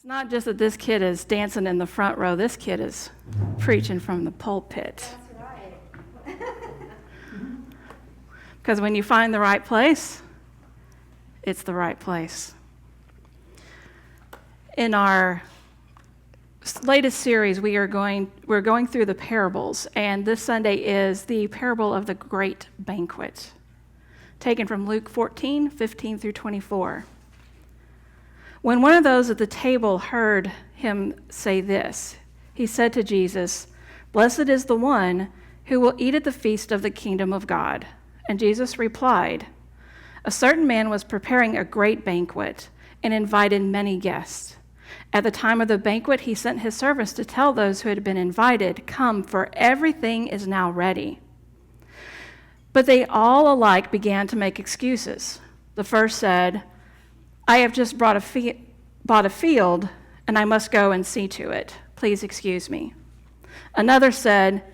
not just that this kid is dancing in the front row, this kid is preaching from the pulpit. That's right. Because when you find the right place, it's the right place. In our latest series, we're going through the parables, and this Sunday is the parable of the Great Banquet, taken from Luke 14, 15 through 24. When one of those at the table heard him say this, he said to Jesus, "Blessed is the one who will eat at the feast of the kingdom of God." And Jesus replied, "A certain man was preparing a great banquet and invited many guests. At the time of the banquet, he sent his servants to tell those who had been invited, 'Come, for everything is now ready.' But they all alike began to make excuses. The first said, 'I have just bought a field, and I must go and see to it. Please excuse me.' Another said,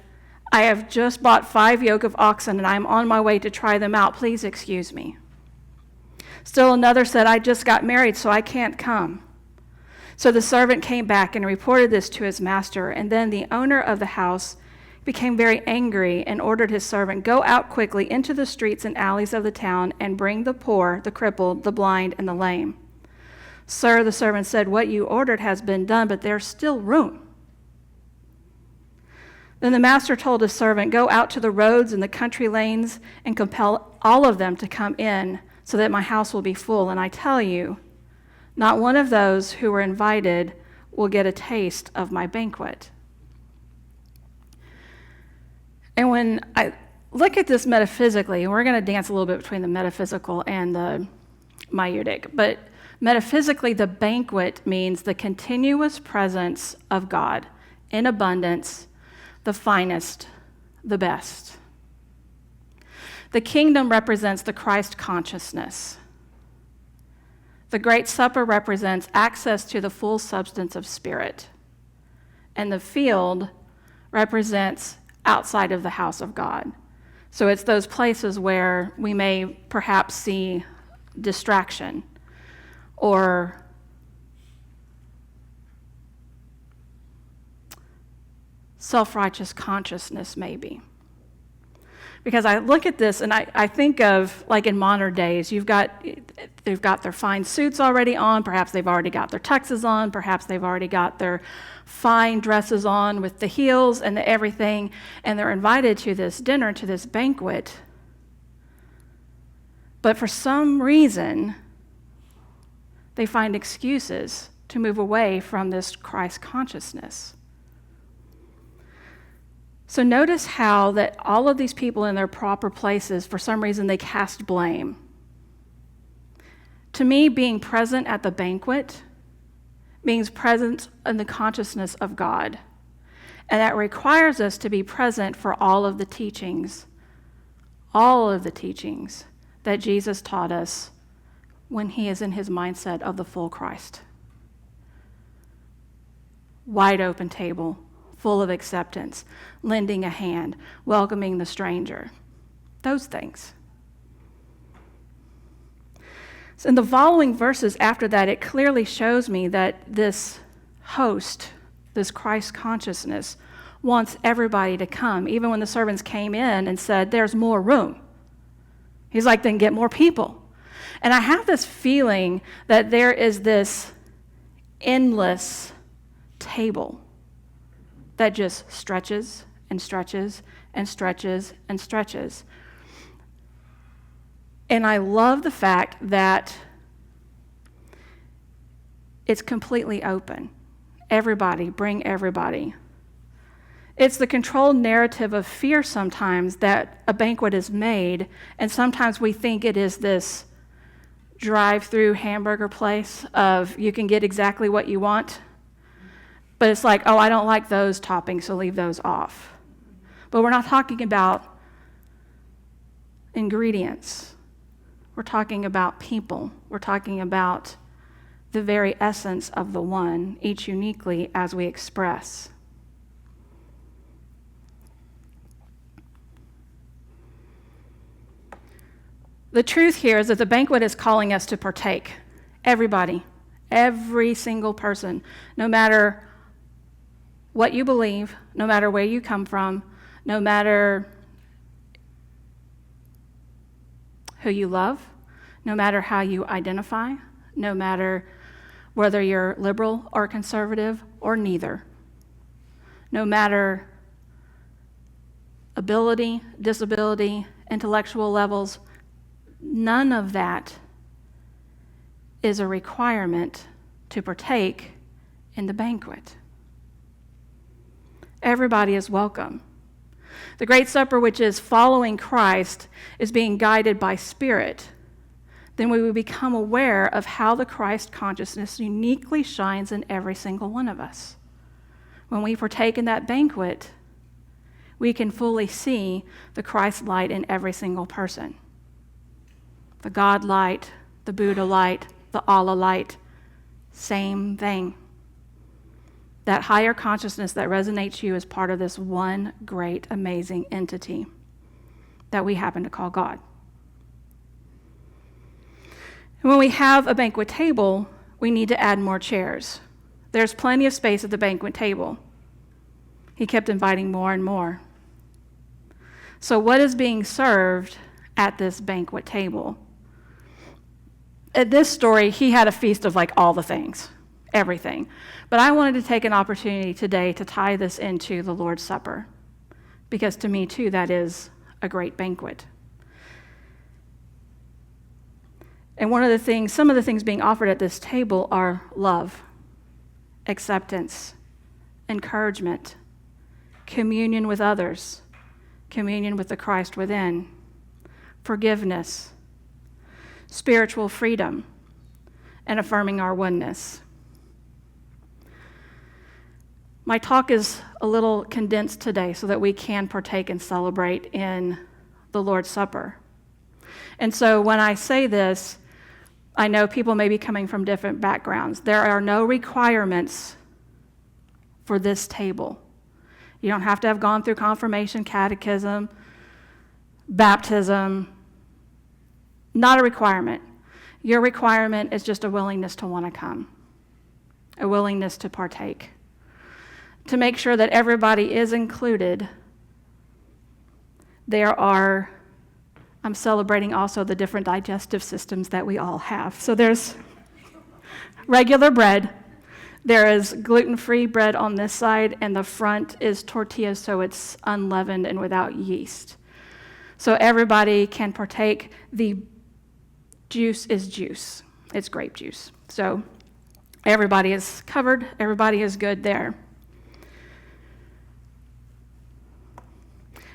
'I have just bought 5 yoke of oxen, and I am on my way to try them out. Please excuse me.' Still another said, 'I just got married, so I can't come.' So the servant came back and reported this to his master, and then the owner of the house became very angry and ordered his servant, 'Go out quickly into the streets and alleys of the town and bring the poor, the crippled, the blind, and the lame.' 'Sir,' the servant said, 'what you ordered has been done, but there's still room.' Then the master told his servant, 'Go out to the roads and the country lanes and compel all of them to come in, so that my house will be full. And I tell you, not one of those who were invited will get a taste of my banquet.'" And when I look at this metaphysically, and we're going to dance a little bit between the metaphysical and the maieutic, but metaphysically, the banquet means the continuous presence of God in abundance, the finest, the best. The kingdom represents the Christ consciousness. The Great Supper represents access to the full substance of spirit. And the field represents outside of the house of God. So it's those places where we may perhaps see distraction or self-righteous consciousness, maybe. Because I look at this and I think of, like in modern days, they've got their fine suits already on, perhaps they've already got their tuxes on, perhaps they've already got their fine dresses on with the heels and the everything, and they're invited to this dinner, to this banquet. But for some reason, they find excuses to move away from this Christ consciousness. So notice how that all of these people in their proper places, for some reason, they cast blame. To me, being present at the banquet means present in the consciousness of God. And that requires us to be present for all of the teachings that Jesus taught us when he is in his mindset of the full Christ. Wide open table, full of acceptance, lending a hand, welcoming the stranger, those things. So in the following verses after that, it clearly shows me that this host, this Christ consciousness, wants everybody to come. Even when the servants came in and said, "There's more room," he's like, "Then get more people." And I have this feeling that there is this endless table that just stretches and stretches and stretches and stretches. And I love the fact that it's completely open. Everybody, bring everybody. It's the controlled narrative of fear sometimes that a banquet is made, and sometimes we think it is this drive-through hamburger place of you can get exactly what you want. But it's like, oh, I don't like those toppings, so leave those off. But we're not talking about ingredients. We're talking about people. We're talking about the very essence of the one, each uniquely as we express. The truth here is that the banquet is calling us to partake. Everybody. Every single person, no matter what you believe, no matter where you come from, no matter who you love, no matter how you identify, no matter whether you're liberal or conservative or neither, no matter ability, disability, intellectual levels, none of that is a requirement to partake in the banquet. Everybody is welcome. The Great Supper, which is following Christ, is being guided by Spirit. Then we will become aware of how the Christ consciousness uniquely shines in every single one of us. When we partake in that banquet, we can fully see the Christ light in every single person. The God light, the Buddha light, the Allah light, same thing. That higher consciousness that resonates to you is part of this one great, amazing entity that we happen to call God. And when we have a banquet table, we need to add more chairs. There's plenty of space at the banquet table. He kept inviting more and more. So what is being served at this banquet table? At this story, he had a feast of like all the things, everything. But I wanted to take an opportunity today to tie this into the Lord's Supper, because to me, too, that is a great banquet. And some of the things being offered at this table are love, acceptance, encouragement, communion with others, communion with the Christ within, forgiveness, spiritual freedom, and affirming our oneness. My talk is a little condensed today so that we can partake and celebrate in the Lord's Supper. And so when I say this, I know people may be coming from different backgrounds. There are no requirements for this table. You don't have to have gone through confirmation, catechism, baptism. Not a requirement. Your requirement is just a willingness to want to come, a willingness to partake, to make sure that everybody is included. I'm celebrating also the different digestive systems that we all have. So there's regular bread. There is gluten-free bread on this side, and the front is tortillas, so it's unleavened and without yeast. So everybody can partake. The juice is juice. It's grape juice. So everybody is covered. Everybody is good there.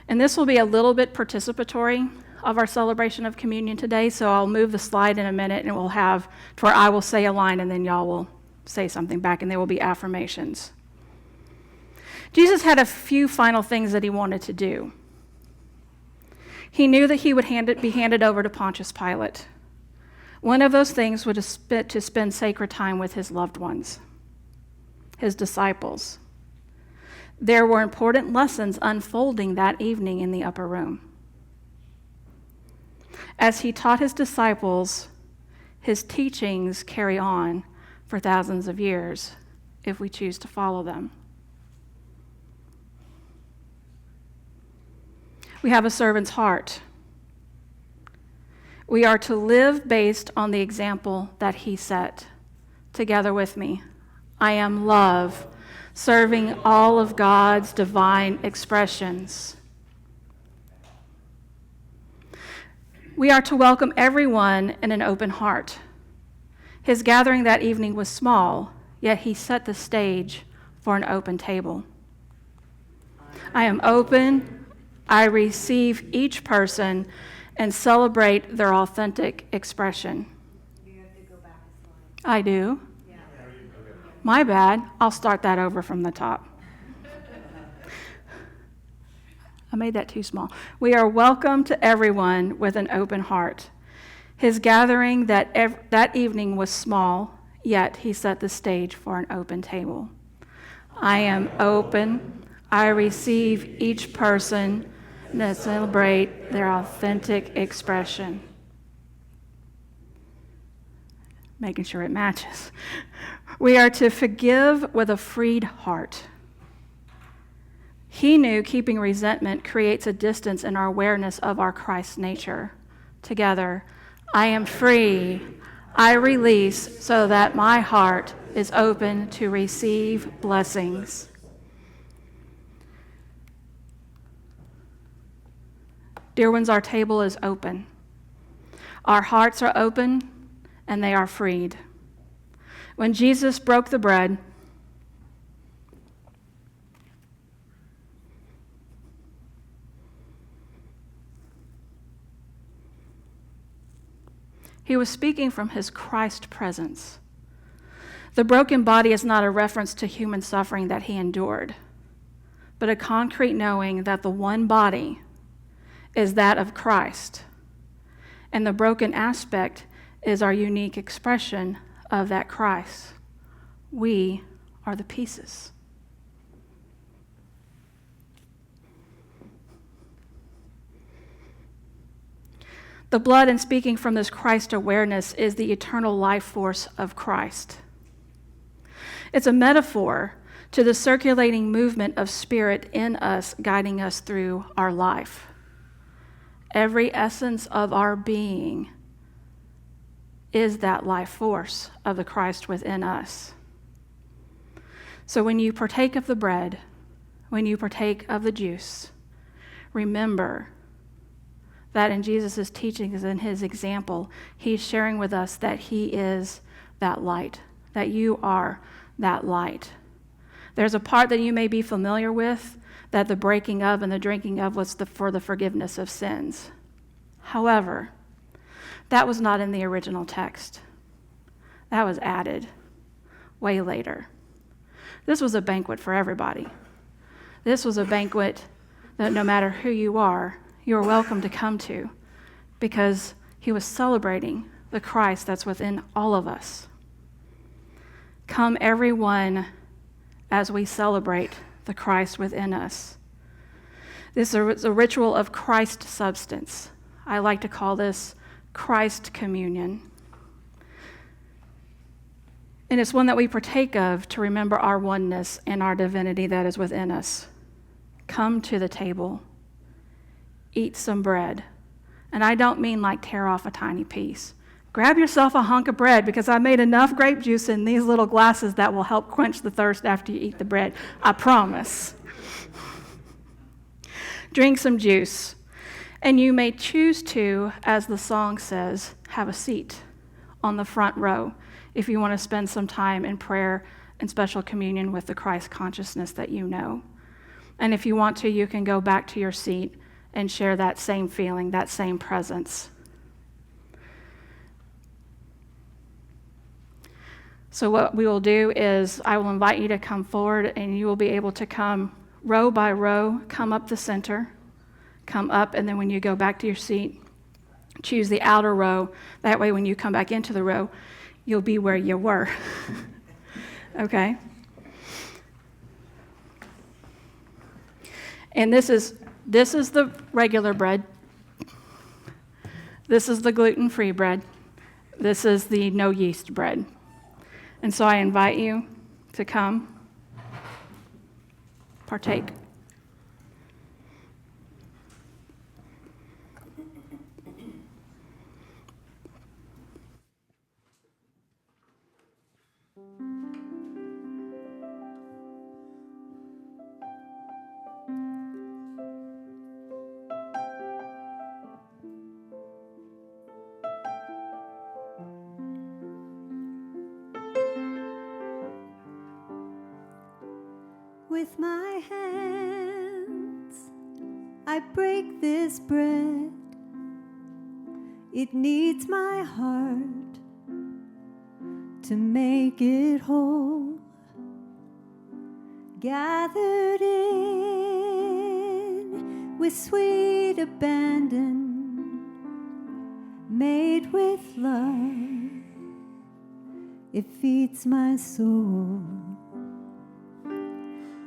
And this will be a little bit participatory of our celebration of communion today, so I'll move the slide in a minute, and we'll have to where I will say a line, and then y'all will say something back, and there will be affirmations. Jesus had a few final things that he wanted to do. He knew that he would be handed over to Pontius Pilate. One of those things was to spend sacred time with his loved ones, his disciples. There were important lessons unfolding that evening in the upper room. As he taught his disciples, his teachings carry on for thousands of years if we choose to follow them. We have a servant's heart. We are to live based on the example that he set. Together with me, I am love, serving all of God's divine expressions. We are to welcome everyone in an open heart. His gathering that evening was small, yet he set the stage for an open table. I am open. I receive each person and celebrate their authentic expression. You have to go back a slide. I do. Yeah. My bad. I'll start that over from the top. I made that too small. We are welcome to everyone with an open heart. His gathering that evening was small, yet he set the stage for an open table. I am open. I receive each person and celebrate their authentic expression. making sure it matches. We are to forgive with a freed heart. He knew keeping resentment creates a distance in our awareness of our Christ nature. Together, I am free. I release so that my heart is open to receive blessings. Dear ones, our table is open. Our hearts are open and they are freed. When Jesus broke the bread, he was speaking from his Christ presence. The broken body is not a reference to human suffering that he endured, but a concrete knowing that the one body is that of Christ, and the broken aspect is our unique expression of that Christ. We are the pieces. The blood, in speaking from this Christ awareness, is the eternal life force of Christ. It's a metaphor to the circulating movement of spirit in us, guiding us through our life. Every essence of our being is that life force of the Christ within us. So when you partake of the bread, when you partake of the juice, remember that in Jesus' teachings and his example, he's sharing with us that he is that light, that you are that light. There's a part that you may be familiar with, that the breaking of and the drinking of was for the forgiveness of sins. However, that was not in the original text. That was added way later. This was a banquet for everybody. This was a banquet that no matter who you are welcome to come to, because he was celebrating the Christ that's within all of us. Come, everyone, as we celebrate the Christ within us. This is a ritual of Christ substance. I like to call this Christ communion. And it's one that we partake of to remember our oneness and our divinity that is within us. Come to the table. Eat some bread. And I don't mean like tear off a tiny piece. Grab yourself a hunk of bread, because I made enough grape juice in these little glasses that will help quench the thirst after you eat the bread. I promise. Drink some juice. And you may choose to, as the song says, have a seat on the front row if you want to spend some time in prayer and special communion with the Christ consciousness that you know. And if you want to, you can go back to your seat and share that same feeling, that same presence. So what we will do is I will invite you to come forward, and you will be able to come row by row, come up the center, come up, and then when you go back to your seat, choose the outer row. That way when you come back into the row, you'll be where you were. Okay? And this is the regular bread. This is the gluten-free bread. This is the no yeast bread. And so I invite you to come, partake. With my hands, I break this bread. It needs my heart to make it whole. Gathered in with sweet abandon, made with love, it feeds my soul.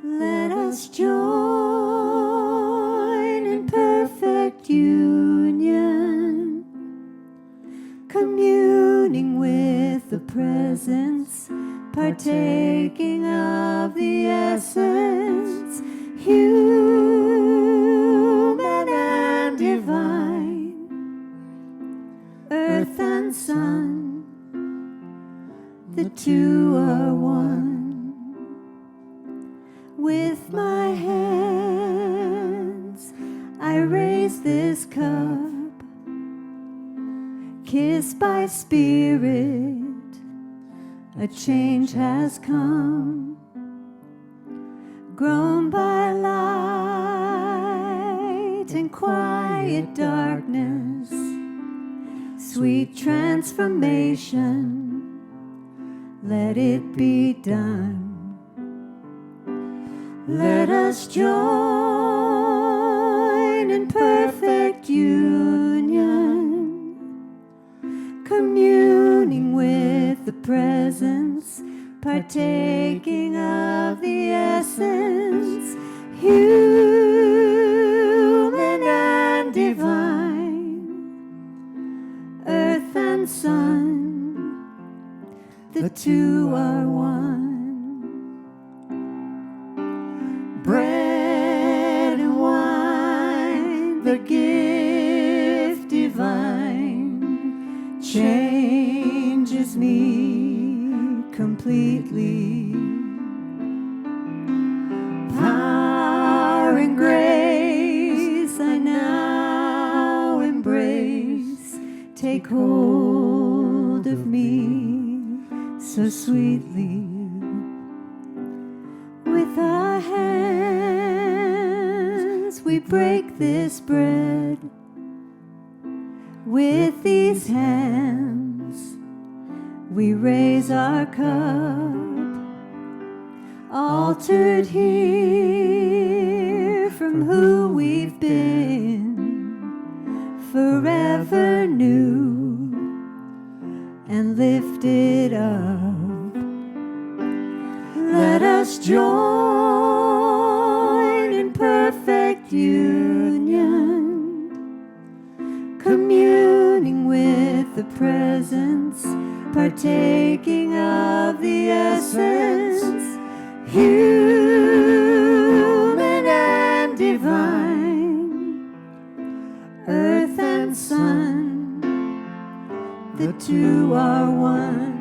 Let us join in perfect union, communing with the partaking of the essence, human and divine, earth and sun, the two are one. With my hands I raise this cup, kissed by spirit, a change has come, grown by light and quiet darkness, sweet transformation, let it be done. Let us join in perfect union, communing with the presence, partaking of the essence, human and divine, earth and sun, the two are one. Bread and wine, the gift divine, changes me completely. Power and grace I now embrace, take hold of me so sweetly. With our hands we break this bread. With these hands we raise our cup, altered here from who we've been, forever new and lifted up. Let us join in perfect union, communing with the presence, partaking of the essence, human and divine, earth and sun, the two are one.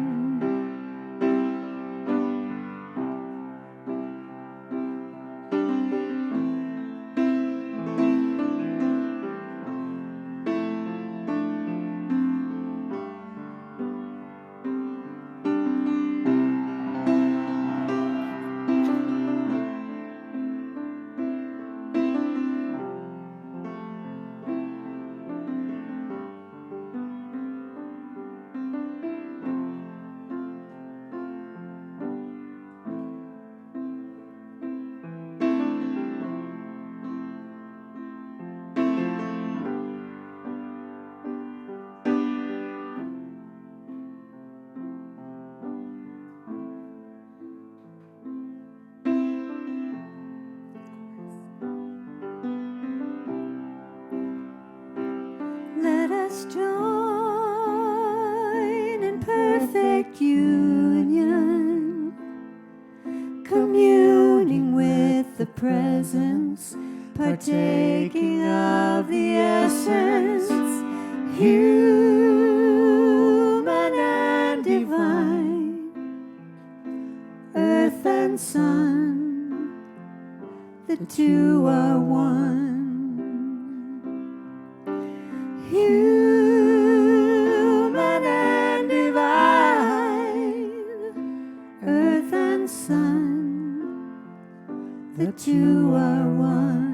Let us join in perfect union, communing with the presence, partaking of the essence, human and divine, earth and sun, the two are one. Human and divine, earth and sun, the two are one.